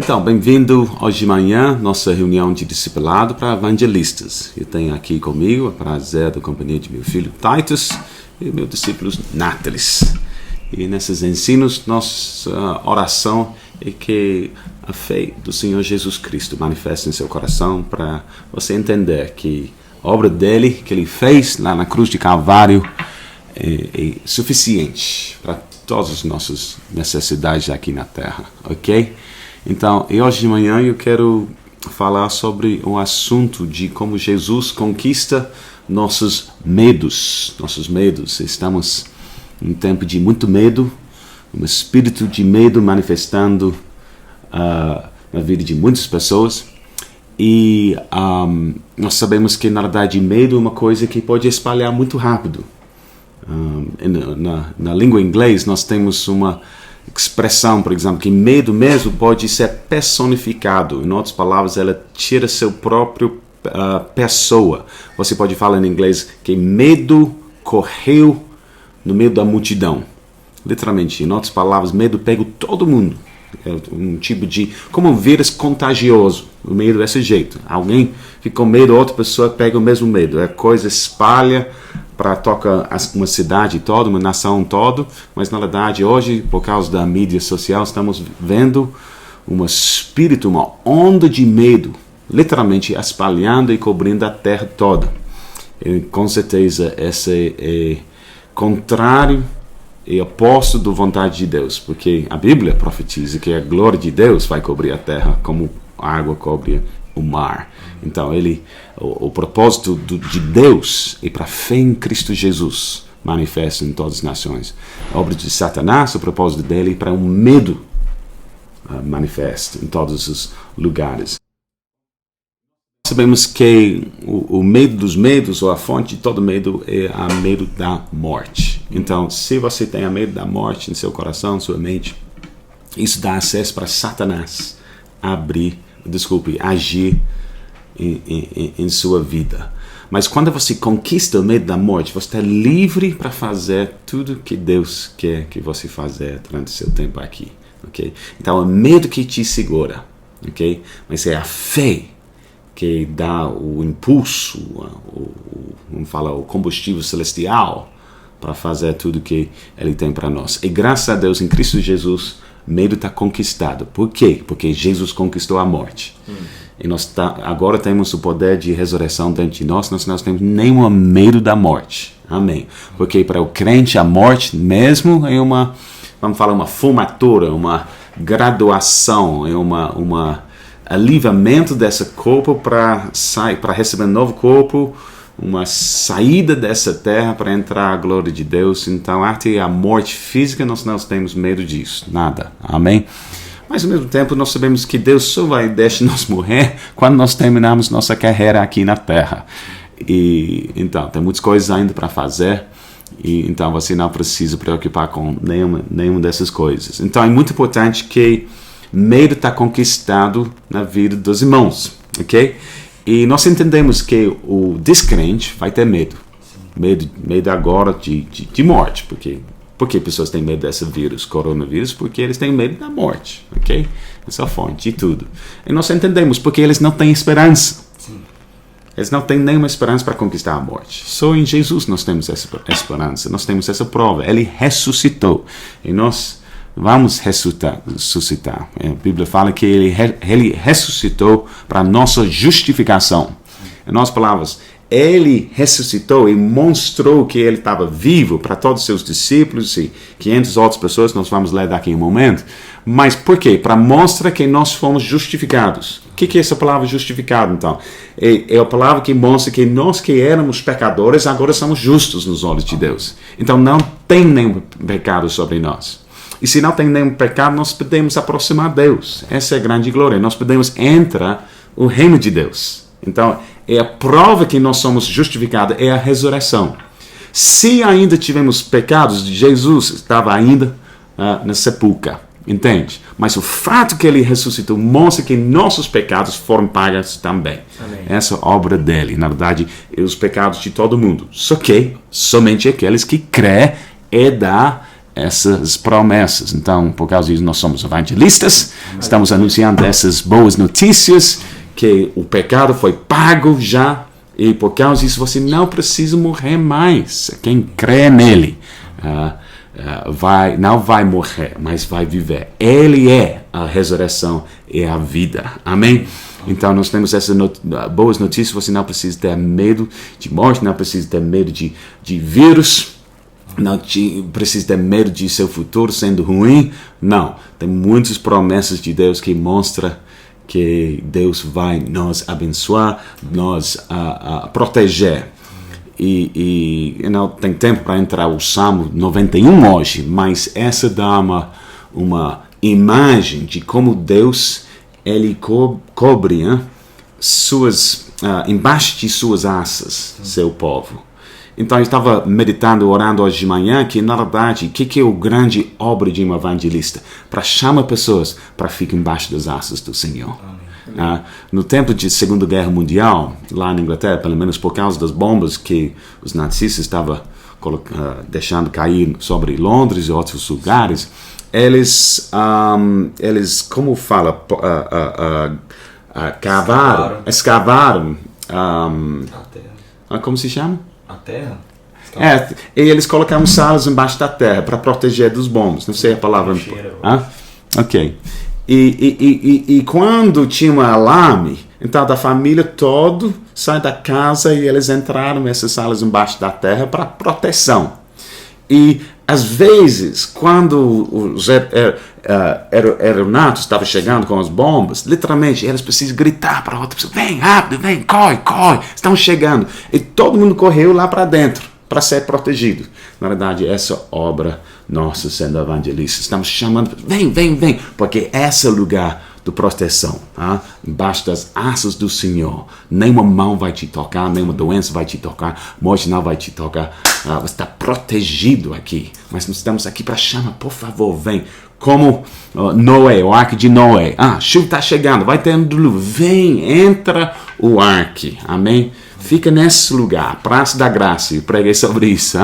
Então, bem-vindo hoje de manhã, nossa reunião de discipulado para evangelistas. Eu tenho aqui comigo o prazer da companhia de meu filho Titus e meu discípulo Natalis. E nesses ensinos, nossa oração é que a fé do Senhor Jesus Cristo manifeste em seu coração para você entender que a obra dele, que ele fez lá na cruz de Calvário, é suficiente para todas as nossas necessidades aqui na terra, ok? Então, e hoje de manhã eu quero falar sobre um assunto de como Jesus conquista nossos medos. Estamos em um tempo de muito medo, um espírito de medo manifestando na vida de muitas pessoas. E nós sabemos que, na verdade, medo é uma coisa que pode espalhar muito rápido. Na língua inglesa, nós temos uma expressão, por exemplo, que medo mesmo pode ser personificado. Em outras palavras, ela tira seu próprio pessoa. Você pode falar em inglês que medo correu no meio da multidão. Literalmente, em outras palavras, medo pega todo mundo. É um tipo de, como um vírus contagioso. O medo é desse jeito. Alguém fica com medo, outra pessoa pega o mesmo medo. A coisa espalha para tocar uma cidade toda, uma nação toda, mas na verdade hoje, por causa da mídia social, estamos vendo um espírito, uma onda de medo, literalmente espalhando e cobrindo a terra toda. E, com certeza, esse é contrário e oposto da vontade de Deus, porque a Bíblia profetiza que a glória de Deus vai cobrir a terra como a água cobre o mar. Então, o propósito de Deus é para a fé em Cristo Jesus manifesta em todas as nações. A obra de Satanás, o propósito dele é para um medo manifesto em todos os lugares. Sabemos que o medo dos medos, ou a fonte de todo medo, é a medo da morte. Então, se você tem a medo da morte em seu coração, em sua mente, isso dá acesso para Satanás agir em sua vida. Mas quando você conquista o medo da morte, você está livre para fazer tudo que Deus quer que você faça durante o seu tempo aqui. Okay? Então é o medo que te segura, okay? Mas é a fé que dá o impulso, o combustível celestial para fazer tudo que Ele tem para nós. E graças a Deus, em Cristo Jesus, medo está conquistado. Por quê? Porque Jesus conquistou a morte. E nós agora temos o poder de ressurreição dentro de nós temos nenhum medo da morte. Amém. Porque para o crente a morte mesmo é uma formatura, uma graduação, é uma alivamento desse corpo para receber um novo corpo, uma saída dessa terra para entrar a glória de Deus. Então, até a morte física nós não temos medo disso, nada. Amém. Mas ao mesmo tempo nós sabemos que Deus só vai deixar nós morrer quando nós terminarmos nossa carreira aqui na terra. E então tem muitas coisas ainda para fazer. E então você não precisa preocupar com nenhuma dessas coisas. Então é muito importante que medo está conquistado na vida dos irmãos, ok? E nós entendemos que o descrente vai ter medo. Medo agora de morte, Por que pessoas têm medo desse vírus, coronavírus? Porque eles têm medo da morte, ok? Essa é a fonte de tudo. E nós entendemos porque eles não têm esperança. Sim. Eles não têm nenhuma esperança para conquistar a morte. Só em Jesus nós temos essa esperança, nós temos essa prova. Ele ressuscitou. E nós vamos ressuscitar. A Bíblia fala que ele ressuscitou para a nossa justificação. Em nossas palavras, Ele ressuscitou e mostrou que ele estava vivo para todos os seus discípulos e 500 outras pessoas, nós vamos ler daqui a um momento. Mas por quê? Para mostrar que nós fomos justificados. O que é essa palavra justificado, então? É a palavra que mostra que nós que éramos pecadores, agora somos justos nos olhos de Deus. Então não tem nenhum pecado sobre nós. E se não tem nenhum pecado, nós podemos aproximar Deus. Essa é a grande glória. Nós podemos entrar no reino de Deus. Então, a prova que nós somos justificados é a ressurreição. Se ainda tivemos pecados, Jesus estava ainda na sepulcro, entende? Mas o fato que ele ressuscitou mostra que nossos pecados foram pagos também. Amém. Essa obra dele, na verdade, é os pecados de todo mundo. Só que somente aqueles que crê é da essas promessas. Então, por causa disso, nós somos evangelistas, estamos anunciando essas boas notícias, que o pecado foi pago já, e por causa disso você não precisa morrer mais. Quem crê nele não vai morrer, mas vai viver. Ele é a ressurreição e a vida. Amém? Então nós temos essas boas notícias. Você não precisa ter medo de morte, não precisa ter medo de vírus, não precisa ter medo de seu futuro sendo ruim. Não, tem muitas promessas de Deus que mostram que Deus vai nos abençoar, nos proteger. E não tem tempo para entrar o Salmo 91 hoje, mas essa dá uma imagem de como Deus ele cobre embaixo de suas asas seu povo. Então eu estava meditando, orando hoje de manhã, que na verdade, o que é o grande obra de um evangelista? Para chamar pessoas para ficar embaixo das asas do Senhor. No tempo de Segunda Guerra Mundial, lá na Inglaterra, pelo menos por causa das bombas que os nazistas estavam deixando cair sobre Londres e outros lugares, eles como fala, escavaram, como se chama? A terra? E eles colocaram salas embaixo da terra para proteger dos bombas. Não sei a palavra. Ok. E quando tinha um alarme, então da família toda sai da casa e eles entraram nessas salas embaixo da terra para proteção. E às vezes, quando os aeronatos estavam chegando com as bombas, literalmente eles precisam gritar para a outra pessoa: vem rápido, vem, corre, estão chegando. E todo mundo correu lá para dentro para ser protegido. Na verdade, essa obra nossa sendo evangelistas, estamos chamando: vem, porque esse é o lugar de proteção, embaixo das asas do Senhor. Nenhuma mão vai te tocar, nenhuma doença vai te tocar, morte não vai te tocar. Você está protegido aqui, mas nós estamos aqui para chamar: por favor, vem. Como Noé, o arque de Noé. Chuva está chegando, vai ter um dilúvio. Vem, entra o arque. Amém? Fica nesse lugar, Praça da Graça. Eu preguei sobre isso.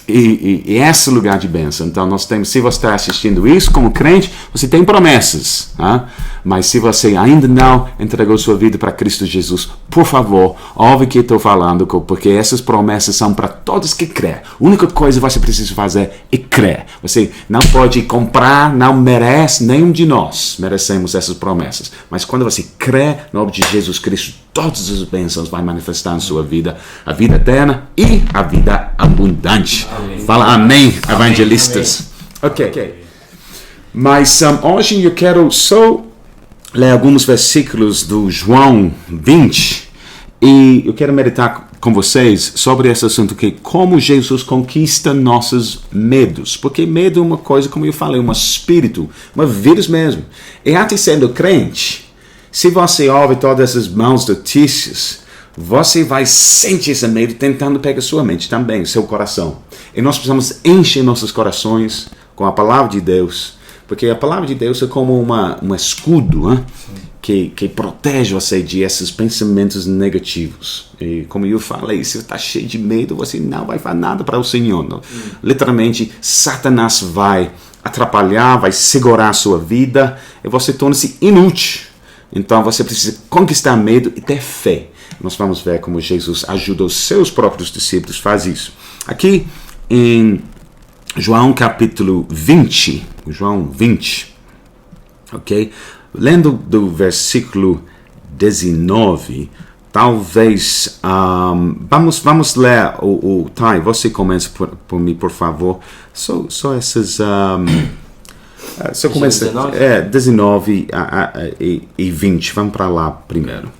E esse lugar de bênção. Então nós temos, se você está assistindo isso como crente, você tem promessas. Mas se você ainda não entregou sua vida para Cristo Jesus, por favor, ouve o que eu estou falando, porque essas promessas são para todos que crê. A única coisa que você precisa fazer é crer. Você não pode comprar, não merece, nenhum de nós merecemos essas promessas. Mas quando você crê no nome de Jesus Cristo, todas as bênçãos vão manifestar na sua vida, a vida eterna e a vida abundante. Amém. Fala amém, evangelistas. Amém. Ok. Mas hoje eu quero só ler alguns versículos do João 20 e eu quero meditar com vocês sobre esse assunto, que como Jesus conquista nossos medos. Porque medo é uma coisa, como eu falei, um espírito, uma vírus mesmo. E até sendo crente, se você ouve todas essas más notícias, você vai sentir esse medo tentando pegar sua mente também, seu coração. E nós precisamos encher nossos corações com a palavra de Deus, porque a palavra de Deus é como um escudo que protege você de esses pensamentos negativos. E como eu falei, se você está cheio de medo, você não vai fazer nada para o Senhor. Não. Literalmente, Satanás vai atrapalhar, vai segurar a sua vida e você torna-se inútil. Então você precisa conquistar medo e ter fé. Nós vamos ver como Jesus ajuda os seus próprios discípulos a fazer isso. Aqui em João capítulo 20, João 20, ok? Lendo do versículo 19, talvez, vamos ler o Thay, você começa por mim, por favor. Só essas... Se eu começar 19 e 20, vamos para lá primeiro.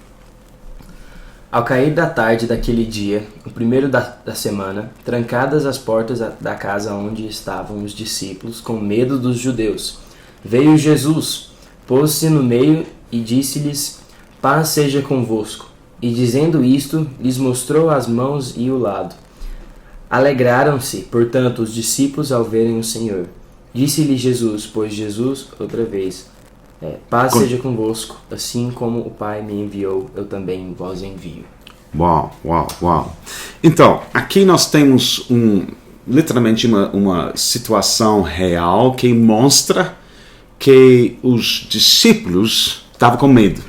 Ao cair da tarde daquele dia, o primeiro da semana, trancadas as portas da casa onde estavam os discípulos, com medo dos judeus, veio Jesus, pôs-se no meio e disse-lhes: paz seja convosco. E dizendo isto, lhes mostrou as mãos e o lado. Alegraram-se, portanto, os discípulos ao verem o Senhor. Disse-lhe Jesus, outra vez, paz seja convosco, assim como o Pai me enviou, eu também vos envio. Uau. Então, aqui nós temos literalmente uma situação real que mostra que os discípulos estavam com medo.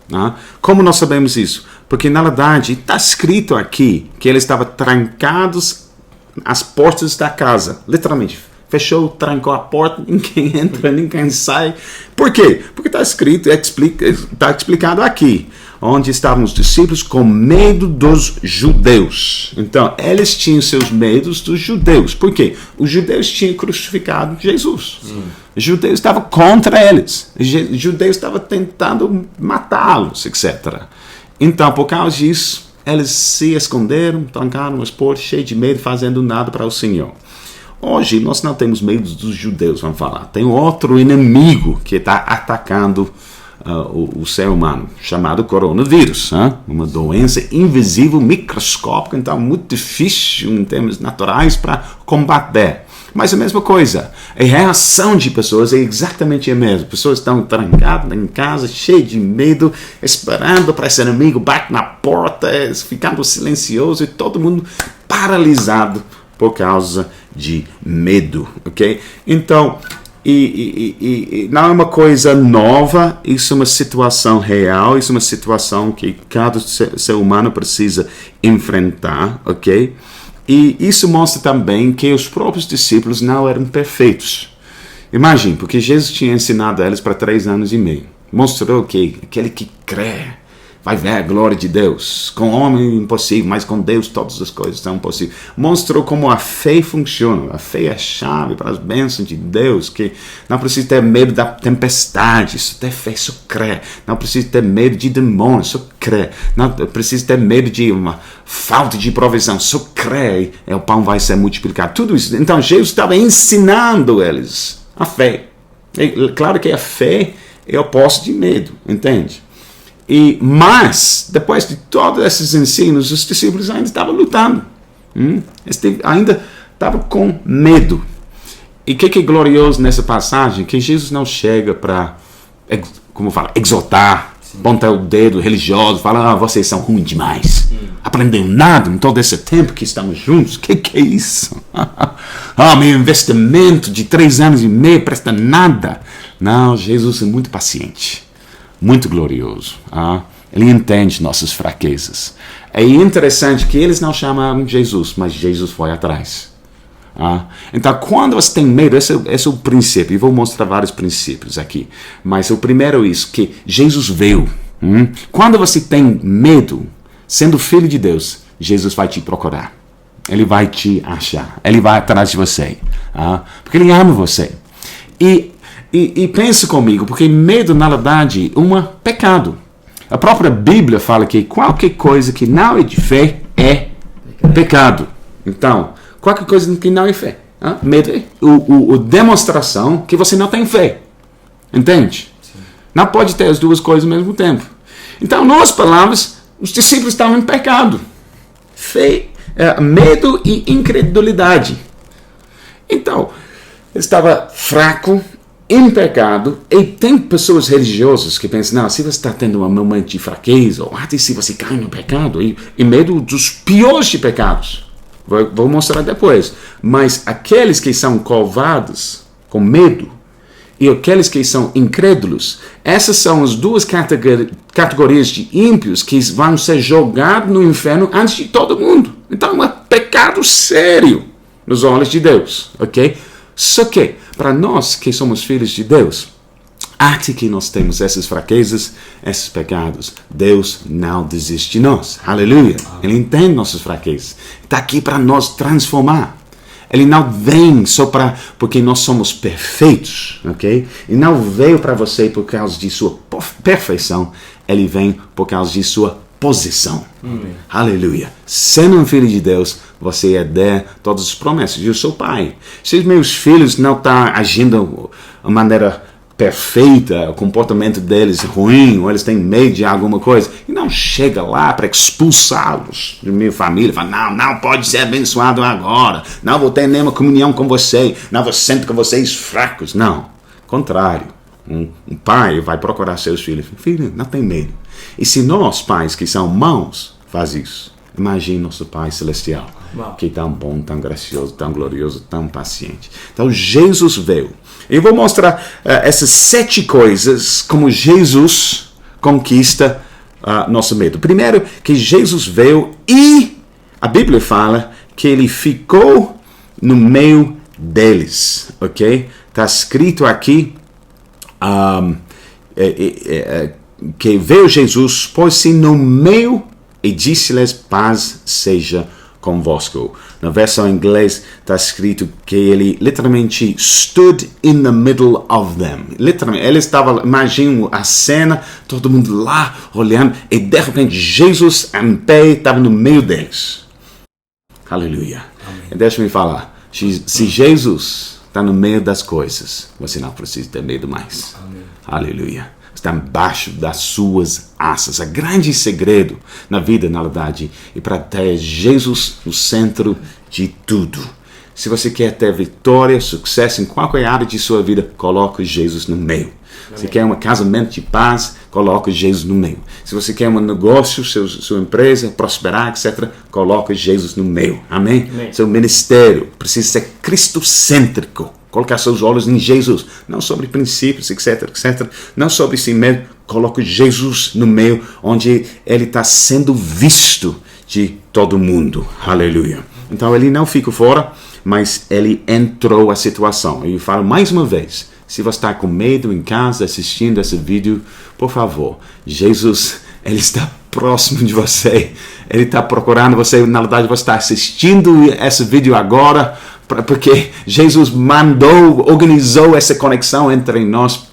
Né? Como nós sabemos isso? Porque, na verdade, está escrito aqui que eles estavam trancados às portas da casa. Literalmente. Fechou, trancou a porta, ninguém entra, ninguém sai. Por quê? Porque está escrito, está explicado aqui, onde estavam os discípulos com medo dos judeus. Então, eles tinham seus medos dos judeus. Por quê? Os judeus tinham crucificado Jesus. Os judeus estavam contra eles. Os judeus estavam tentando matá-los, etc. Então, por causa disso, eles se esconderam, trancaram as portas, cheios de medo, fazendo nada para o Senhor. Hoje, nós não temos medo dos judeus, vamos falar. Tem outro inimigo que está atacando o ser humano, chamado coronavírus. Uma doença invisível, microscópica, então muito difícil em termos naturais para combater. Mas a mesma coisa, a reação de pessoas é exatamente a mesma. Pessoas estão trancadas em casa, cheias de medo, esperando para esse inimigo bater na porta, ficando silencioso e todo mundo paralisado por causa de medo, ok? Então, não é uma coisa nova, isso é uma situação real, isso é uma situação que cada ser humano precisa enfrentar, ok? E isso mostra também que os próprios discípulos não eram perfeitos. Imagine, porque Jesus tinha ensinado a eles para 3 anos e meio. Mostrou que aquele que crê vai ver a glória de Deus. Com o homem é impossível, mas com Deus todas as coisas são possíveis. Mostrou como a fé funciona. A fé é a chave para as bênçãos de Deus, que não precisa ter medo da tempestade, só ter fé, só crê. Não precisa ter medo de demônios, só crê. Não precisa ter medo de uma falta de provisão, só crê. E o pão vai ser multiplicado. Tudo isso. Então Jesus estava ensinando eles a fé. E, claro que a fé é o oposto de medo, entende? Mas, depois de todos esses ensinos, os discípulos ainda estavam lutando. Ainda estavam com medo. E o que é glorioso nessa passagem? Que Jesus não chega para, como fala, exaltar, apontar o dedo religioso, falar, vocês são ruins demais. Aprenderam nada em todo esse tempo que estamos juntos. O que é isso? Meu investimento de 3 anos e meio presta nada. Não, Jesus é muito paciente. Muito glorioso. Ele entende nossas fraquezas. É interessante que eles não chamaram Jesus, mas Jesus foi atrás. Então, quando você tem medo, esse é o princípio. E vou mostrar vários princípios aqui. Mas o primeiro é isso, que Jesus veio. Quando você tem medo, sendo filho de Deus, Jesus vai te procurar. Ele vai te achar. Ele vai atrás de você. Porque Ele ama você. E pense comigo, porque medo, na verdade, é um pecado. A própria Bíblia fala que qualquer coisa que não é de fé é pecado. Então, qualquer coisa que não é fé. Medo é a demonstração que você não tem fé. Entende? Sim. Não pode ter as duas coisas ao mesmo tempo. Então, em outras palavras, os discípulos estavam em pecado. Medo e incredulidade. Então, ele estava fraco, em pecado, e tem pessoas religiosas que pensam, não, se você está tendo um momento de fraqueza, ou até se você cai no pecado, e medo dos piores de pecados, vou mostrar depois, mas aqueles que são covardes, com medo, e aqueles que são incrédulos, essas são as duas categorias de ímpios que vão ser jogados no inferno antes de todo mundo. Então é um pecado sério nos olhos de Deus, ok? Só que, para nós que somos filhos de Deus, até que nós temos essas fraquezas, esses pecados, Deus não desiste de nós. Aleluia! Ele entende nossas fraquezas. Está aqui para nos transformar. Ele não vem só porque nós somos perfeitos, ok? Ele não veio para você por causa de sua perfeição. Ele vem por causa de sua posição. Aleluia. Sendo um filho de Deus, você herda todas as promessas. Eu sou pai. Se os meus filhos não estão agindo de maneira perfeita, o comportamento deles é ruim, ou eles têm medo de alguma coisa, e não chega lá para expulsá-los da minha família, fala, não pode ser abençoado agora, não vou ter nenhuma comunhão com você, não vou sentar com vocês fracos. Não, contrário. Um pai vai procurar seus filhos. Filho, não tem medo. E se nós, pais que são maus, faz isso, imagine nosso Pai Celestial. Que é tão bom, tão gracioso, tão glorioso, tão paciente. Então Jesus veio. Eu vou mostrar essas 7 coisas como Jesus conquista nosso medo. Primeiro, que Jesus veio e a Bíblia fala que ele ficou no meio deles, ok? Está escrito aqui que veio Jesus, pôs-se no meio e disse-lhes: paz seja convosco. Na versão em inglês está escrito que ele literalmente stood in the middle of them. Literalmente, ele estava, imagina a cena, todo mundo lá olhando, e de repente Jesus em pé estava no meio deles. Aleluia. E deixa-me falar, se Jesus está no meio das coisas, você não precisa ter medo mais. Amém. Aleluia. Está embaixo das suas asas. O grande segredo na vida, na verdade, é para ter Jesus no centro de tudo. Se você quer ter vitória, sucesso em qualquer área de sua vida, coloque Jesus no meio. Se quer um casamento de paz, coloque Jesus no meio. Se você quer um negócio, sua empresa, prosperar, etc., coloque Jesus no meio. Amém? Amém. Seu ministério precisa ser cristocêntrico. Colocar seus olhos em Jesus. Não sobre princípios, etc., etc. Não sobre si mesmo. Coloque Jesus no meio, onde ele está sendo visto de todo mundo. Aleluia. Então ele não fica fora, mas ele entrou a situação. E eu falo mais uma vez, se você está com medo em casa assistindo esse vídeo, por favor, Jesus, ele está próximo de você. Ele está procurando você. Na verdade, você está assistindo esse vídeo agora, porque Jesus organizou essa conexão entre nós.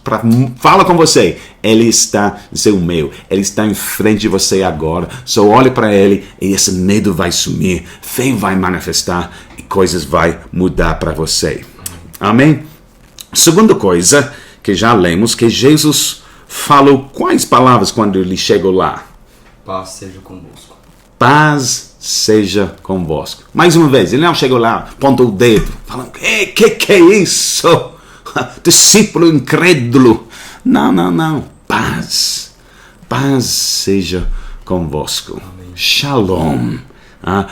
Fala com você. Ele está no seu meio. Ele está em frente de você agora. Só olhe para ele e esse medo vai sumir. Fé vai manifestar e coisas vai mudar para você. Amém? Segunda coisa que já lemos, que Jesus falou quais palavras quando ele chegou lá? Paz seja convosco. Paz seja convosco. Mais uma vez, ele não chegou lá, apontou o dedo, falando: que é isso? Discípulo incrédulo. Não. Paz. Paz seja convosco. Amém. Shalom.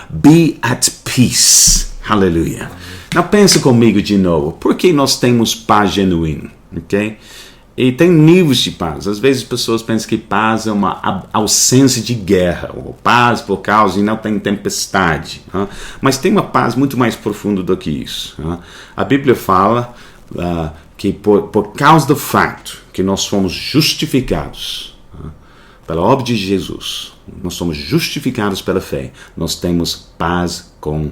Be at peace. Aleluia. Não pense comigo de novo. Por que nós temos paz genuína? Ok? E tem níveis de paz. Às vezes as pessoas pensam que paz é uma ausência de guerra, ou paz por causa de não tem tempestade. Mas tem uma paz muito mais profunda do que isso. A Bíblia fala que por causa do fato que nós fomos justificados pela obra de Jesus, nós somos justificados pela fé, nós temos paz com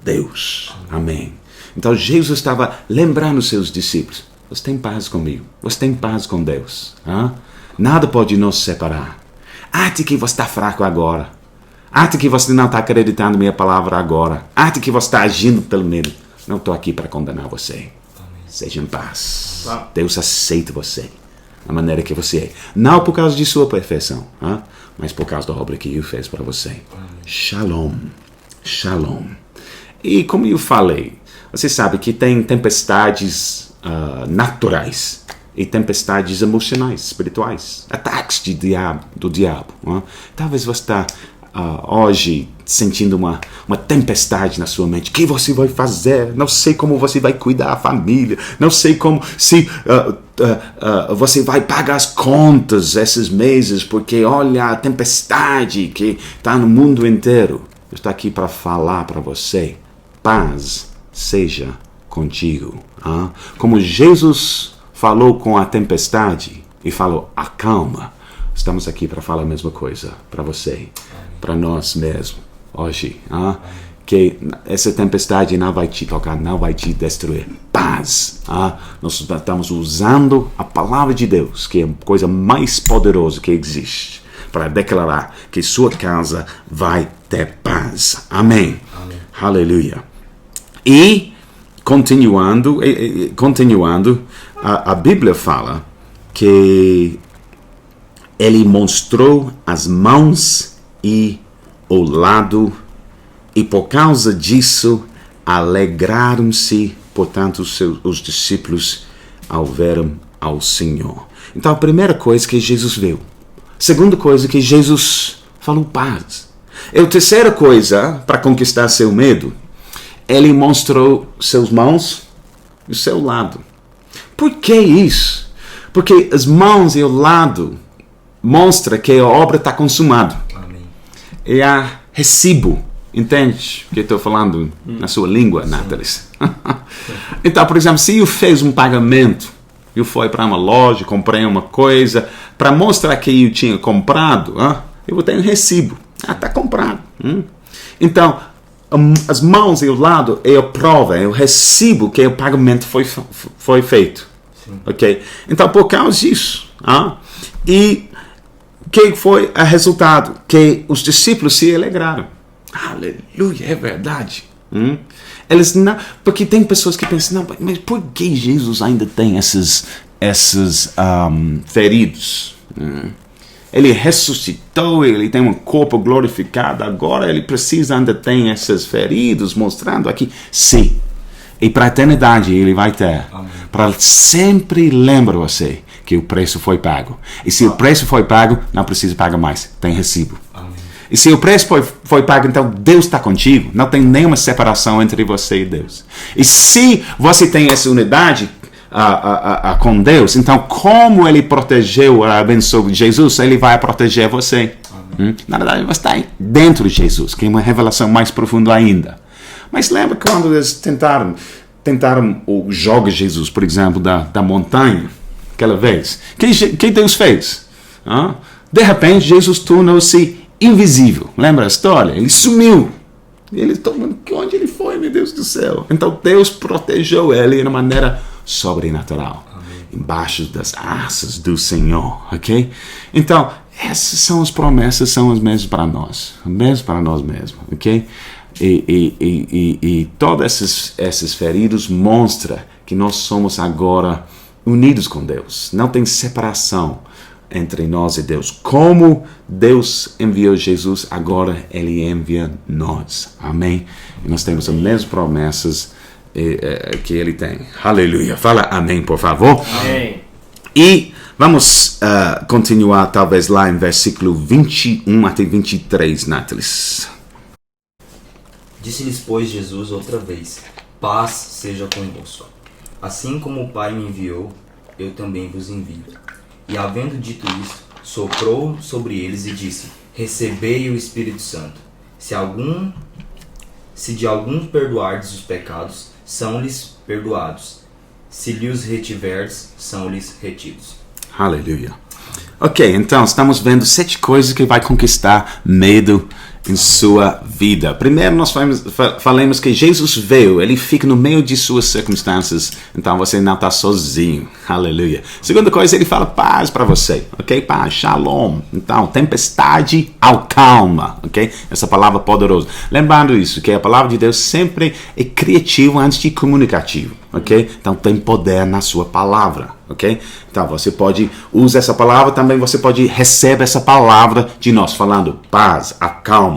Deus. Amém. Então Jesus estava lembrando os seus discípulos: você tem paz comigo, você tem paz com Deus. Nada pode nos separar. Até que você está fraco agora. Até que você não está acreditando na minha palavra agora. Até que você está agindo pelo medo. Não estou aqui para condenar você. Amém. Seja em paz. Deus aceita você da maneira que você é. Não por causa de sua perfeição, mas por causa da obra que Ele fez para você. Amém. Shalom. Shalom. E como eu falei, você sabe que tem tempestades naturais e tempestades emocionais, espirituais, ataques do diabo. Talvez você está hoje sentindo uma tempestade na sua mente. O que você vai fazer? Não sei como você vai cuidar da família. Não sei como se você vai pagar as contas esses meses, porque olha a tempestade que está no mundo inteiro. Eu estou aqui para falar para você: paz seja contigo. Como Jesus falou com a tempestade e falou: acalma, estamos aqui para falar a mesma coisa para você, para nós mesmos hoje. Que essa tempestade não vai te tocar, não vai te destruir. Paz. Nós estamos usando a palavra de Deus, que é a coisa mais poderosa que existe, para declarar que sua casa vai ter paz. Amém. Amém. Aleluia. E continuando, a Bíblia fala que ele mostrou as mãos e o lado, e por causa disso alegraram-se, portanto, os discípulos ao verem ao Senhor. Então, a primeira coisa que Jesus viu. Segunda coisa que Jesus falou: paz. E a terceira coisa, para conquistar seu medo, ele mostrou suas mãos e o seu lado. Por que isso? Porque as mãos e o lado mostram que a obra está consumada. Amém. E há recibo. Entende o que eu estou falando na sua língua, Nathalie? Então, por exemplo, se eu fiz um pagamento, eu fui para uma loja, comprei uma coisa, para mostrar que eu tinha comprado, eu vou ter um recibo. Está comprado. Então, as mãos e o lado é a prova, é o recibo que o pagamento foi feito. Okay? Então, por causa disso, e que foi o resultado? Que os discípulos se alegraram. Aleluia, é verdade. Eles não, porque tem pessoas que pensam, não, mas por que Jesus ainda tem esses feridos? Ele ressuscitou, ele tem um corpo glorificado, agora ele precisa ainda ter esses feridos, mostrando aqui. Sim, e para a eternidade ele vai ter. Para sempre lembrar você que o preço foi pago. E se o preço foi pago, não precisa pagar mais, tem recibo. E se o preço foi pago, então Deus está contigo. Não tem nenhuma separação entre você e Deus. E se você tem essa unidade com Deus, então como Ele protegeu, abençoou Jesus, Ele vai proteger você. Na verdade, você está dentro de Jesus, que é uma revelação mais profunda ainda. Mas lembra quando eles tentaram o jogo de Jesus, por exemplo, da montanha, aquela vez? Que Deus fez? De repente, Jesus tornou-se invisível. Lembra a história? Ele sumiu. Onde ele foi, meu Deus do céu? Então Deus protegeu ele de uma maneira sobrenatural. Embaixo das asas do Senhor. Ok? Então, essas são as promessas, são as mesmas para nós. As mesmas para nós mesmos. Ok? E todos esses feridos mostram que nós somos agora unidos com Deus. Não tem separação entre nós e Deus. Como Deus enviou Jesus, agora Ele envia nós. Amém? E nós temos as mesmas promessas que Ele tem. Aleluia. Fala amém, por favor. Amém. E vamos continuar, talvez, lá em versículo 21 até 23, Nathalie. Disse-lhes, pois, Jesus outra vez: paz seja convosco. Assim como o Pai me enviou, eu também vos envio. E havendo dito isto, soprou sobre eles e disse: recebei o Espírito Santo. Se de alguns perdoardes os pecados, são-lhes perdoados. Se lhes retiverdes, são-lhes retidos. Aleluia. Ok, então estamos vendo 7 coisas que vai conquistar medo em sua vida. Primeiro, nós falamos que Jesus veio, Ele fica no meio de suas circunstâncias, então você não está sozinho. Aleluia. Segunda coisa, Ele fala paz para você, ok? Paz, shalom. Então, tempestade ao calma, ok? Essa palavra poderosa. Lembrando isso, que a palavra de Deus sempre é criativa antes de comunicativa, ok? Então, tem poder na sua palavra, ok? Então, você pode usar essa palavra, também você pode receber essa palavra de nós, falando paz, acalma.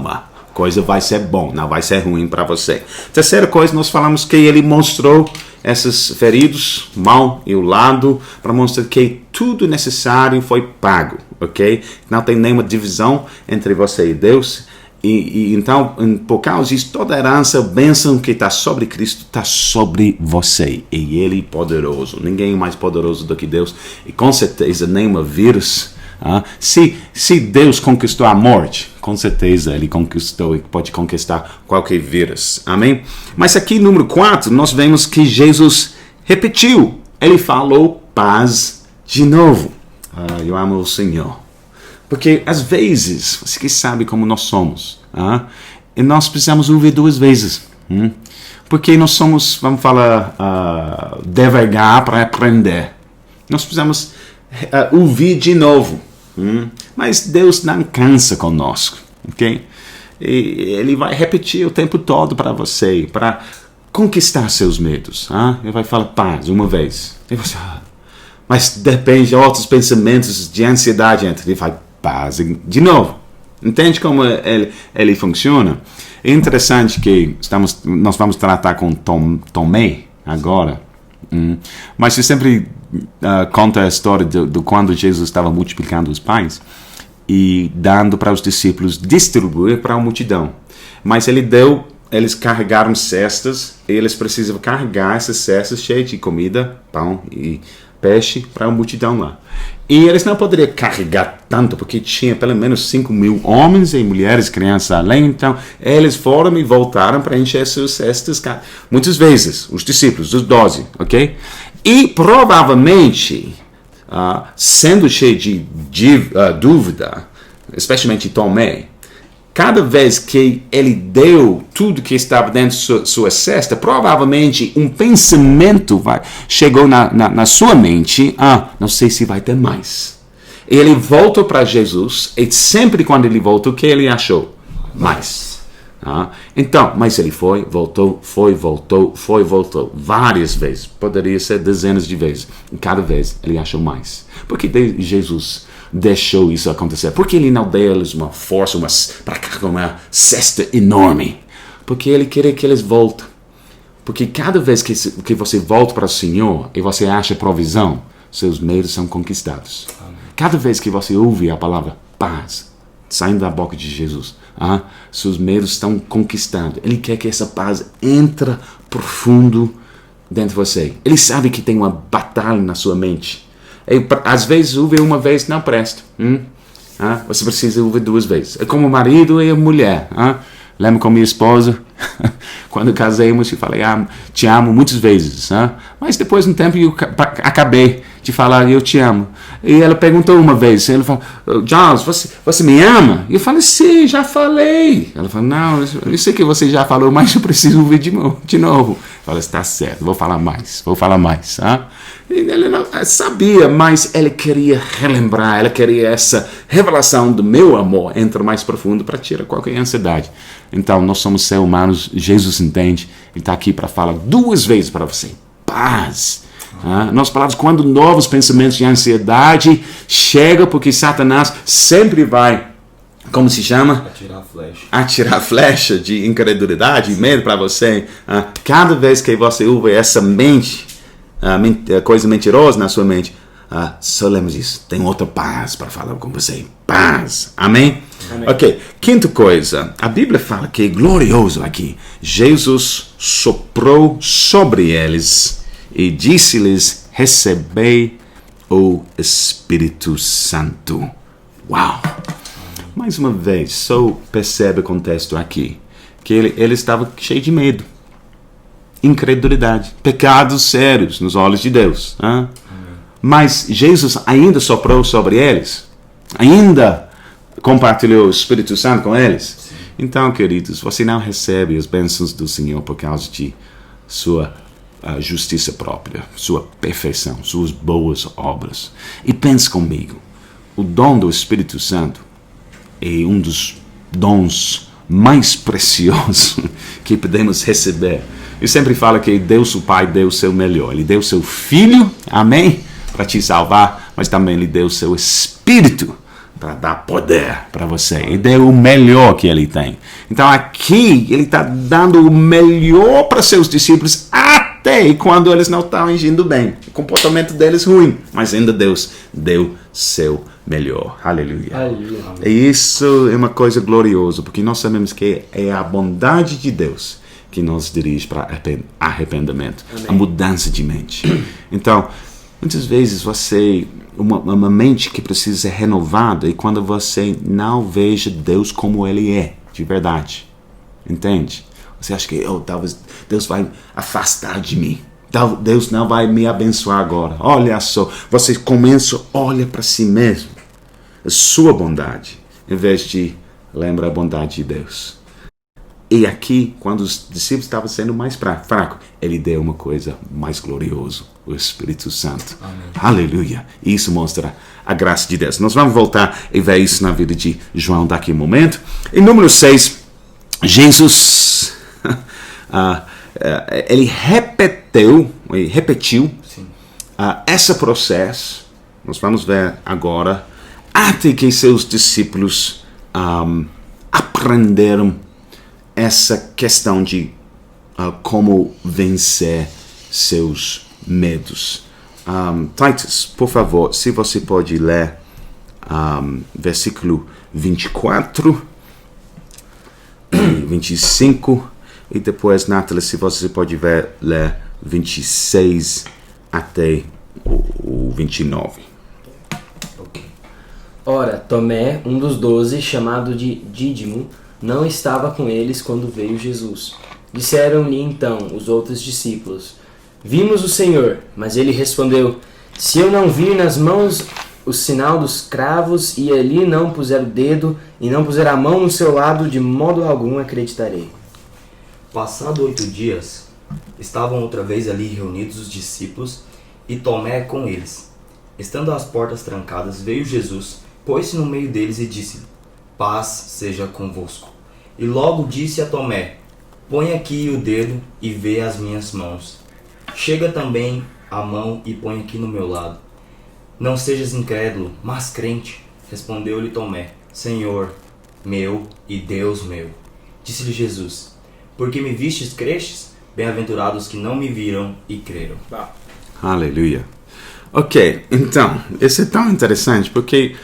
Coisa vai ser bom, não vai ser ruim para você. Terceira coisa, nós falamos que Ele mostrou esses feridos, mão e o lado, para mostrar que tudo necessário foi pago, ok? Não tem nenhuma divisão entre você e Deus. E então, por causa disso, toda a herança, bênção que está sobre Cristo, está sobre você. E Ele é poderoso. Ninguém é mais poderoso do que Deus. E com certeza, nenhuma vírus. Se Deus conquistou a morte, com certeza Ele conquistou e pode conquistar qualquer vírus. Amém? Mas aqui, número 4, nós vemos que Jesus repetiu. Ele falou paz de novo. Eu amo o Senhor. Porque, às vezes, você que sabe como nós somos, e nós precisamos ouvir 2 vezes. Porque nós somos, vamos falar, devagar para aprender. Nós precisamos ouvir de novo. Mas Deus não cansa conosco. Ok? E Ele vai repetir o tempo todo para você, para conquistar seus medos. Ele vai falar paz uma vez. E você, mas depende de outros pensamentos de ansiedade. Ele vai paz de novo. Entende como ele funciona? É interessante que nós vamos tratar com Tomé agora. Mas eu sempre conto a história de quando Jesus estava multiplicando os pães. e dando para os discípulos distribuir para a multidão. Mas eles carregaram cestas e eles precisavam carregar essas cestas cheias de comida, pão e peixe para a multidão lá. E eles não poderiam carregar tanto, porque tinha pelo menos 5.000 homens e mulheres, crianças além. Então, eles foram e voltaram para encher suas cestas. Muitas vezes, os discípulos, os 12, ok? E provavelmente, sendo cheio de dúvida, especialmente Tomé, cada vez que ele deu tudo que estava dentro de sua cesta, provavelmente um pensamento chegou na sua mente, não sei se vai ter mais. Ele voltou para Jesus, e sempre quando ele voltou, o que ele achou? Mais. Então, mas ele voltou, várias vezes. Poderia ser dezenas de vezes. E cada vez ele achou mais. Porque Jesus deixou isso acontecer? Porque ele não deu-lhes uma força para carregar uma cesta enorme? Porque ele queria que eles voltem. Porque cada vez que você volta para o Senhor e você acha provisão, seus medos são conquistados. Amém. Cada vez que você ouve a palavra paz saindo da boca de Jesus, seus medos estão conquistados. Ele quer que essa paz entre profundo dentro de você. Ele sabe que tem uma batalha na sua mente. Às vezes ouvir uma vez não presta. Você precisa ouvir 2 vezes. É como o marido e a mulher. Lembro com minha esposa, quando casamos, eu falei, te amo muitas vezes. Mas depois de um tempo eu acabei de falar, eu te amo. E ela perguntou uma vez, ele falou, Charles, você me ama? E eu falei, sim, já falei. Ela falou, não, eu sei que você já falou, mas eu preciso ouvir de novo. Eu falei, está certo, vou falar mais. Ele não sabia, mas ele queria relembrar, ele queria essa revelação do meu amor entrar mais profundo para tirar qualquer ansiedade. Então, nós somos seres humanos, Jesus entende, ele está aqui para falar 2 vezes para você, paz. Nossas palavras, quando novos pensamentos de ansiedade chegam, porque Satanás sempre vai, como se chama? Atirar flecha de incredulidade, medo para você. Cada vez que você ouve essa coisa mentirosa na sua mente, só lembre disso. Tem outra paz para falar com você. Paz. Amém? Amém? Ok. Quinta coisa. A Bíblia fala que é glorioso aqui. Jesus soprou sobre eles e disse-lhes, recebei o Espírito Santo. Uau! Mais uma vez, só percebe o contexto aqui. Que ele estava cheio de medo. Incredulidade. Pecados sérios nos olhos de Deus. Mas Jesus ainda soprou sobre eles. Ainda compartilhou o Espírito Santo com eles. Sim. Então, queridos, você não recebe as bênçãos do Senhor por causa de sua justiça própria, sua perfeição, suas boas obras. E pense comigo, o dom do Espírito Santo é um dos dons mais preciosos que podemos receber. Eu sempre falo que Deus, o Pai, deu o seu melhor. Ele deu o seu Filho, amém, para te salvar, mas também Ele deu o seu Espírito para dar poder para você. Ele deu o melhor que Ele tem. Então aqui, Ele está dando o melhor para seus discípulos até quando eles não estão agindo bem. O comportamento deles ruim, mas ainda Deus deu seu melhor. Aleluia. Aleluia. E isso é uma coisa gloriosa, porque nós sabemos que é a bondade de Deus que nos dirige para arrependimento. Amém. A mudança de mente. Então, muitas vezes uma mente que precisa ser renovada, e quando você não veja Deus como Ele é, de verdade. Entende? Você acha que talvez Deus vai afastar de mim. Deus não vai me abençoar agora. Olha só, você começa a olhar para si mesmo, a sua bondade, em vez de lembrar a bondade de Deus. E aqui, quando os discípulos estavam sendo mais fracos, Ele deu uma coisa mais gloriosa, o Espírito Santo. Amém. Aleluia. E isso mostra a graça de Deus. Nós vamos voltar e ver isso na vida de João daqui a um momento. Em número 6, Jesus, ele repetiu esse processo. Nós vamos ver agora, até que seus discípulos aprenderam essa questão de como vencer seus medos. Titus, por favor, se você pode ler versículo 24 e 25. E depois, Nathalie, se você pode ler 26 até o 29. Ora, Tomé, um dos 12, chamado de Dídimo, não estava com eles quando veio Jesus. Disseram-lhe então os outros discípulos: Vimos o Senhor. Mas ele respondeu: Se eu não vir nas mãos o sinal dos cravos, e ali não puser o dedo, e não puser a mão no seu lado, de modo algum acreditarei. Passado 8 dias, estavam outra vez ali reunidos os discípulos, e Tomé com eles. Estando as portas trancadas, veio Jesus, pôs-se no meio deles e disse: Paz seja convosco. E logo disse a Tomé: Põe aqui o dedo e vê as minhas mãos. Chega também a mão e põe aqui no meu lado. Não sejas incrédulo, mas crente. Respondeu-lhe Tomé: Senhor meu e Deus meu. Disse-lhe Jesus: Porque me vistes, crestes? Bem-aventurados que não me viram e creram. Aleluia. Ok, então, isso é tão interessante porque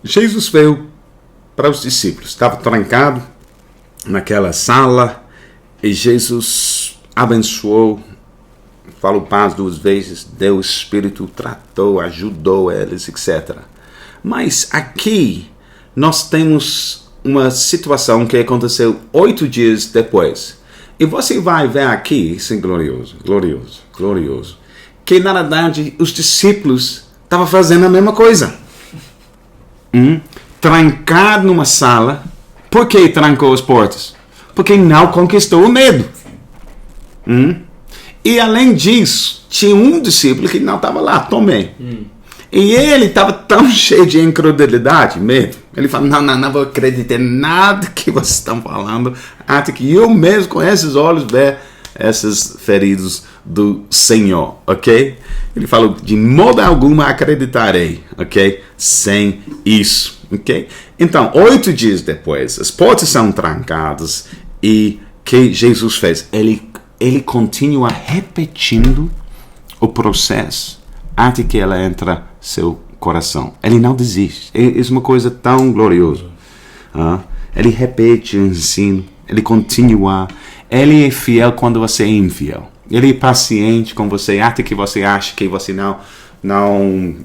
Jesus veio para os discípulos. Estava trancado naquela sala e Jesus abençoou, falou paz 2 vezes, deu o Espírito, tratou, ajudou eles, etc. Mas aqui nós temos uma situação que aconteceu 8 dias depois. E você vai ver aqui, isso é glorioso, glorioso, glorioso, que na verdade os discípulos estavam fazendo a mesma coisa. Trancado numa sala. Por que trancou as portas? Porque não conquistou o medo. E além disso, tinha um discípulo que não estava lá, Tomé. E ele estava tão cheio de incredulidade, medo. Ele falou: não vou acreditar em nada que vocês estão falando, até que eu mesmo com esses olhos ver esses feridos do Senhor, ok? Ele falou: de modo algum acreditarei, ok? Sem isso, ok? Então, 8 dias depois, as portas são trancadas e o que Jesus fez? Ele continua repetindo o processo até que ela entra no seu coração. Ele não desiste. É uma coisa tão gloriosa. Ele repete o ensino. Ele continua. Ele é fiel quando você é infiel. Ele é paciente com você até que você acha que você não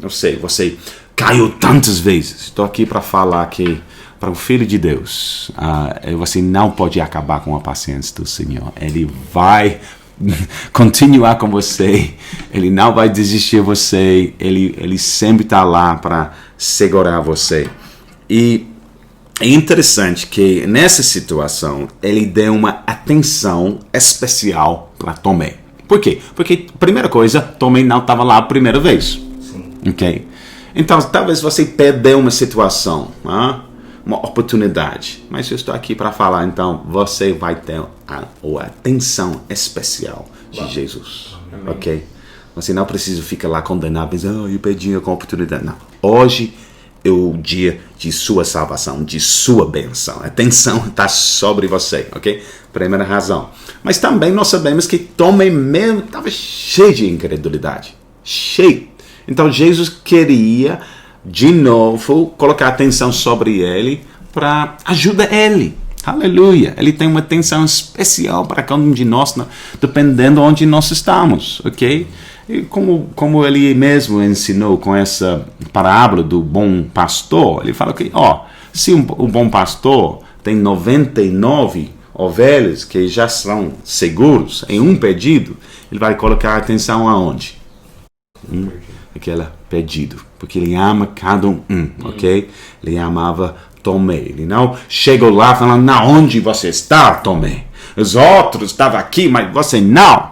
sei, você caiu tantas vezes. Estou aqui para falar que para o Filho de Deus, você não pode acabar com a paciência do Senhor. Ele vai continuar com você. Ele não vai desistir de você. Ele sempre está lá para segurar você. E é interessante que nessa situação ele deu uma atenção especial para Tomé. Por quê? Porque, primeira coisa, Tomé não estava lá a primeira vez. Sim. Ok? Então, talvez você perdeu uma situação, uma oportunidade. Mas eu estou aqui para falar, então, você vai ter a atenção especial de Jesus. Amém. Ok? Você não precisa ficar lá condenado, pensando: eu perdi a oportunidade. Não. Hoje é o dia de sua salvação, de sua bênção. A atenção está sobre você, ok? Primeira razão. Mas também nós sabemos que Tomé mesmo estava cheio de incredulidade. Cheio. Então Jesus queria, de novo, colocar atenção sobre ele para ajudar ele. Aleluia. Ele tem uma atenção especial para cada um de nós, dependendo de onde nós estamos, ok? E como ele mesmo ensinou com essa parábola do bom pastor, ele fala que, se o bom pastor tem 99 ovelhas que já são seguros em um perdido, ele vai colocar atenção aonde? Aquela perdido, porque ele ama cada um, ok? Ele amava Tomé. Ele não chegou lá falando: na onde você está, Tomé? Os outros estavam aqui, mas você não.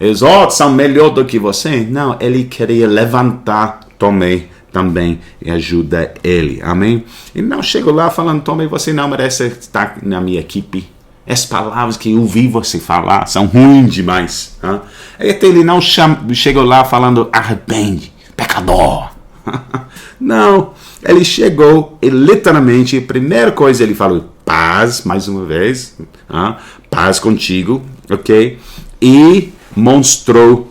Os outros são melhor do que você. Não, ele queria levantar Tomé também e ajudar ele. Amém? Ele não chegou lá falando: Tomé, você não merece estar na minha equipe. As palavras que eu ouvi você falar são ruins demais. Ele não chegou lá falando: arrepende, pecador. Não, ele chegou e literalmente, a primeira coisa ele falou: paz, mais uma vez, paz contigo, ok? E mostrou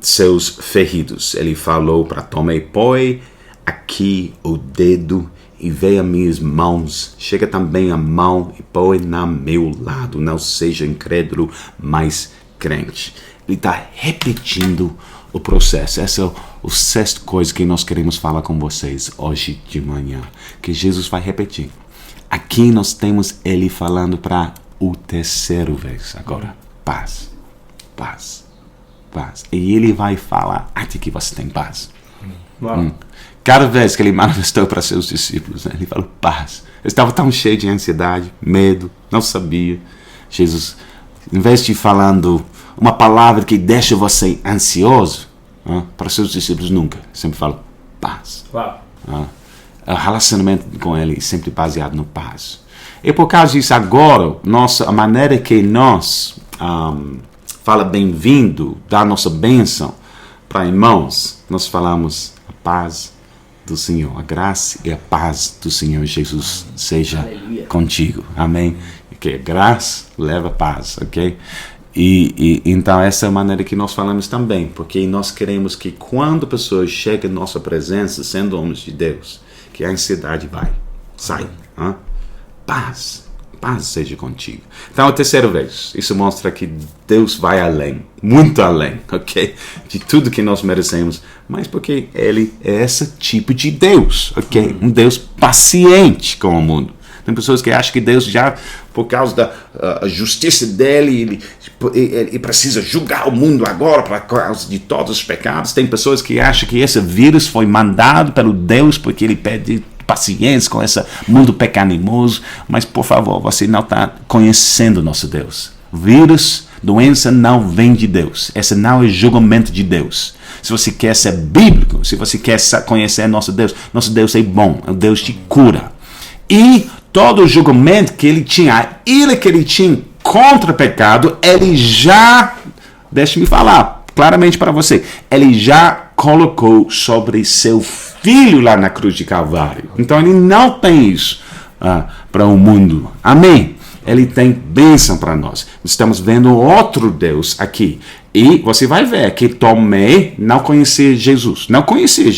seus feridos. Ele falou para Tomé: põe aqui o dedo e veja minhas mãos. Chega também a mão e põe no meu lado. Não seja incrédulo, mas crente. Ele está repetindo o processo. Essa é a sexta coisa que nós queremos falar com vocês hoje de manhã, que Jesus vai repetir. Aqui nós temos ele falando para o terceiro vez agora. Paz, paz, paz. E ele vai falar até que você tem paz. Cada vez que ele manifestou para seus discípulos, né, ele falou paz. Eles estavam tão cheios de ansiedade, medo, não sabia. Jesus, em vez de falando uma palavra que deixa você ansioso, para seus discípulos nunca. Sempre fala paz. O relacionamento com ele é sempre baseado no paz. E por causa disso, agora, a maneira que nós fala bem-vindo, dá nossa bênção para irmãos, nós falamos a paz do Senhor, a graça e a paz do Senhor Jesus seja contigo. Amém? Que a graça leva paz, ok? E então essa é a maneira que nós falamos também, porque nós queremos que quando pessoas chegam em nossa presença, sendo homens de Deus, que a ansiedade sai. Paz seja contigo. Então, a terceira vez, isso mostra que Deus vai além, muito além, ok? De tudo que nós merecemos, mas porque Ele é esse tipo de Deus, ok? Um Deus paciente com o mundo. Tem pessoas que acham que Deus já, por causa da justiça dele, ele precisa julgar o mundo agora por causa de todos os pecados. Tem pessoas que acham que esse vírus foi mandado pelo Deus porque ele pede paciência com esse mundo pecaminoso. Mas, por favor, você não está conhecendo nosso Deus. Vírus, doença não vem de Deus. Esse não é julgamento de Deus. Se você quer ser bíblico, se você quer conhecer nosso Deus é bom, é um Deus que cura. E todo o julgamento que ele tinha, a ira que ele tinha contra o pecado, ele já, deixe-me falar claramente para você, ele já colocou sobre seu filho lá na cruz de Calvário. Então ele não tem isso para o mundo. Amém? Ele tem bênção para nós. Estamos vendo outro Deus aqui. E você vai ver que Tomé não conhecia Jesus. Não conhecia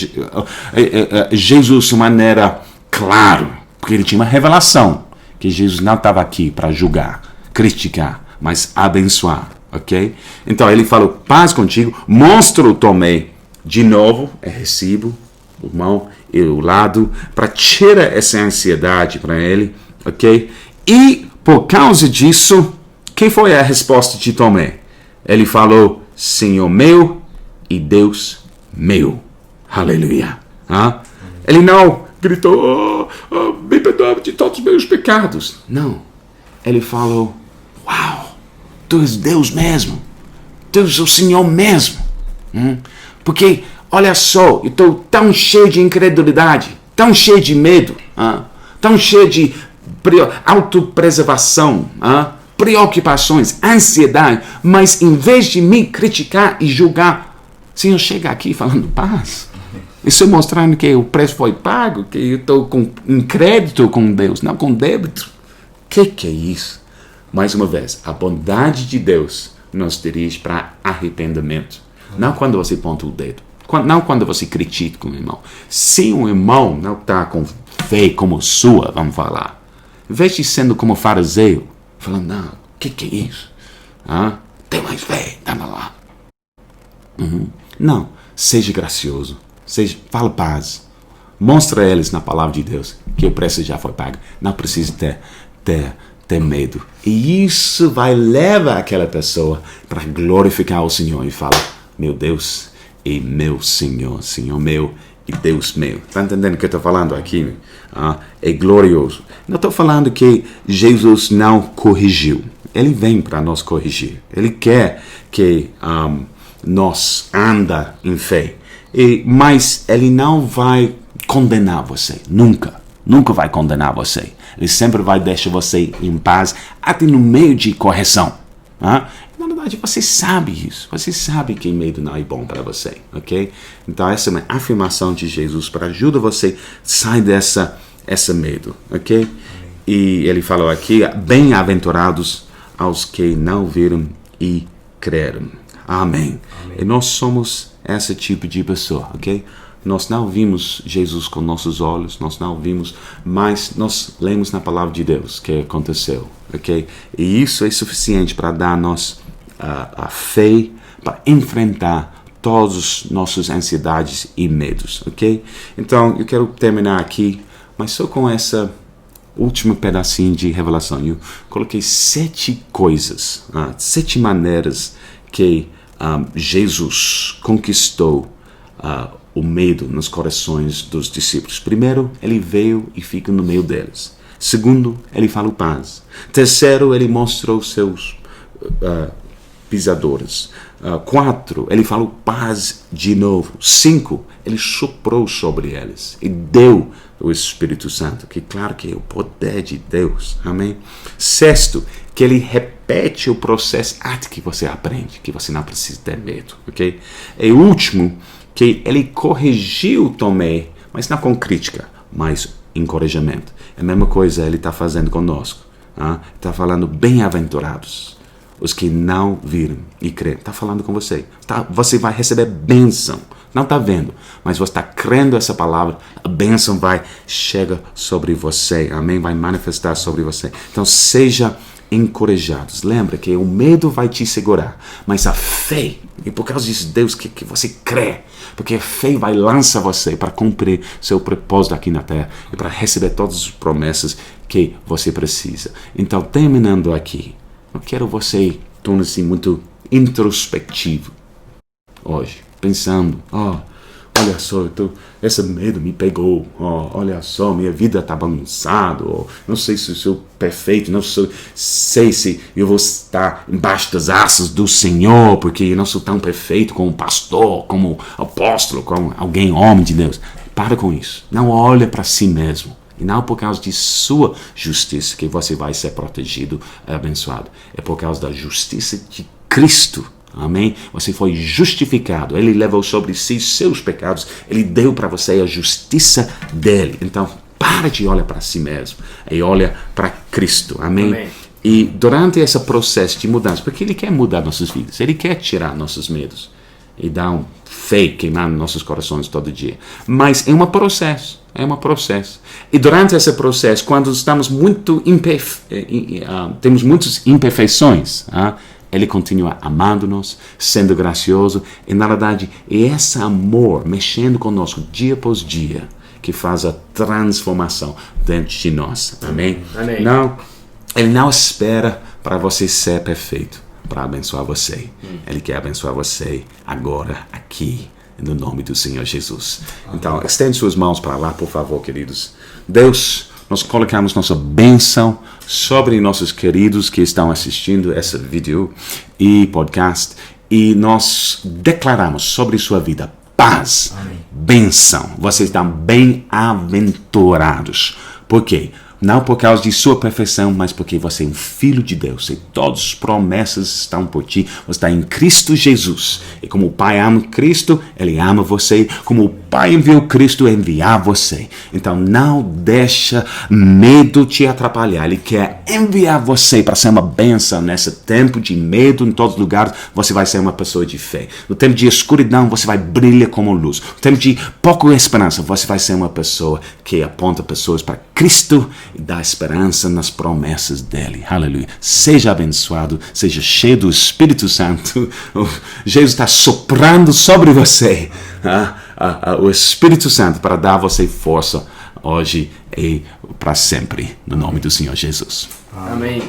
Jesus de maneira clara. Porque ele tinha uma revelação que Jesus não estava aqui para julgar, criticar, mas abençoar, ok? Então ele falou, paz contigo, mostra o Tomé de novo, recibo, o mão e o lado, para tirar essa ansiedade para ele, ok? E por causa disso, que foi a resposta de Tomé? Ele falou, Senhor meu e Deus meu. Aleluia. Ele não gritou, me perdoa de todos os meus pecados. Não. Ele falou, uau, tu és Deus mesmo. Tu és o Senhor mesmo. Porque, olha só, eu estou tão cheio de incredulidade, tão cheio de medo, tão cheio de autopreservação, preocupações, ansiedade, mas em vez de me criticar e julgar, Senhor, chega aqui falando paz. Isso mostrando que o preço foi pago, que eu estou em crédito com Deus, não com débito. Que é isso? Mais uma vez, a bondade de Deus nos dirige para arrependimento. Não quando você aponta o dedo. Não quando você critica o irmão. Se o irmão não está com fé como sua, vamos falar, em vez de sendo como fariseu, falando, não, que é isso? Tem mais fé, dá lá. Não, seja gracioso. Fala paz. Mostra a eles na palavra de Deus que o preço já foi pago. Não precisa ter medo. E isso vai levar aquela pessoa para glorificar o Senhor e falar, meu Deus e meu Senhor, Senhor meu e Deus meu. Está entendendo o que eu estou falando aqui? É glorioso. Não estou falando que Jesus não corrigiu. Ele vem para nos corrigir. Ele quer que nós anda em fé. Mas ele não vai condenar você, nunca vai condenar você. Ele sempre vai deixar você em paz, até no meio de correção. Na verdade, você sabe isso, você sabe que medo não é bom para você, ok? Então essa é uma afirmação de Jesus para ajudar você a sair dessa medo, ok? E ele falou aqui, bem-aventurados aos que não viram e creram. Amém. E nós somos esse tipo de pessoa, ok? Nós não vimos Jesus com nossos olhos, nós não vimos, mas nós lemos na palavra de Deus que aconteceu, ok? E isso é suficiente para dar-nos a fé para enfrentar todas as nossas ansiedades e medos, ok? Então, eu quero terminar aqui, mas só com essa último pedacinho de revelação. Eu coloquei 7 coisas, 7 maneiras que Jesus conquistou o medo nos corações dos discípulos. Primeiro, ele veio e fica no meio deles. Segundo, ele fala paz. Terceiro, ele mostrou seus pisadores. 4, ele falou paz de novo. 5, ele soprou sobre eles e deu o Espírito Santo, que claro que é o poder de Deus. Amém? 6, que ele repete o processo até que você aprende, que você não precisa ter medo, ok? E último, que ele corrigiu Tomé, mas não com crítica, mas encorajamento. É a mesma coisa ele está fazendo conosco. Está falando bem-aventurados os que não viram e creem. Está falando com você. Você vai receber bênção. Não está vendo, mas você está crendo essa palavra, a bênção chega sobre você. Amém? Vai manifestar sobre você. Então seja encorajados. Lembra que o medo vai te segurar, mas a fé, e por causa disso, Deus que você crê, porque a fé vai lançar você para cumprir seu propósito aqui na terra e para receber todas as promessas que você precisa. Então, terminando aqui, eu quero você tornar-se muito introspectivo hoje, pensando, olha só, esse medo me pegou, olha só, minha vida está bagunçada, não sei se eu sou perfeito, não sei se eu vou estar embaixo das asas do Senhor, porque eu não sou tão perfeito como pastor, como apóstolo, como alguém, homem de Deus. Para com isso, não olha para si mesmo. E não por causa de sua justiça que você vai ser protegido e abençoado. É por causa da justiça de Cristo. Amém? Você foi justificado. Ele levou sobre si seus pecados. Ele deu para você a justiça dele. Então, para de olhar para si mesmo e olha para Cristo. Amém? Amém? E durante esse processo de mudança, porque Ele quer mudar nossas vidas. Ele quer tirar nossos medos e dar fé queimando nossos corações todo dia. Mas é um processo. É um processo. E durante esse processo, quando estamos temos muitas imperfeições, Ele continua amando-nos, sendo gracioso. E na verdade, é esse amor mexendo conosco dia após dia que faz a transformação dentro de nós. Amém? Amém. Não, Ele não espera para você ser perfeito para abençoar você. Ele quer abençoar você agora, aqui, no nome do Senhor Jesus. Então, estende suas mãos para lá, por favor, queridos. Deus, nós colocamos nossa bênção sobre nossos queridos que estão assistindo esse vídeo e podcast, e nós declaramos sobre sua vida paz, bênção. Vocês estão bem-aventurados. Por quê? Não por causa de sua perfeição, mas porque você é um filho de Deus. E todas as promessas estão por ti. Você está em Cristo Jesus. E como o Pai ama Cristo, Ele ama você. Como o Pai enviou Cristo a enviar você. Então não deixa medo te atrapalhar. Ele quer enviar você para ser uma bênção nesse tempo de medo em todos os lugares. Você vai ser uma pessoa de fé. No tempo de escuridão, você vai brilhar como luz. No tempo de pouca esperança, você vai ser uma pessoa que aponta pessoas para Cristo e dá esperança nas promessas dele. Aleluia. Seja abençoado, seja cheio do Espírito Santo. Jesus está soprando sobre você o Espírito Santo para dar a você força hoje e para sempre. No nome do Senhor Jesus. Amém.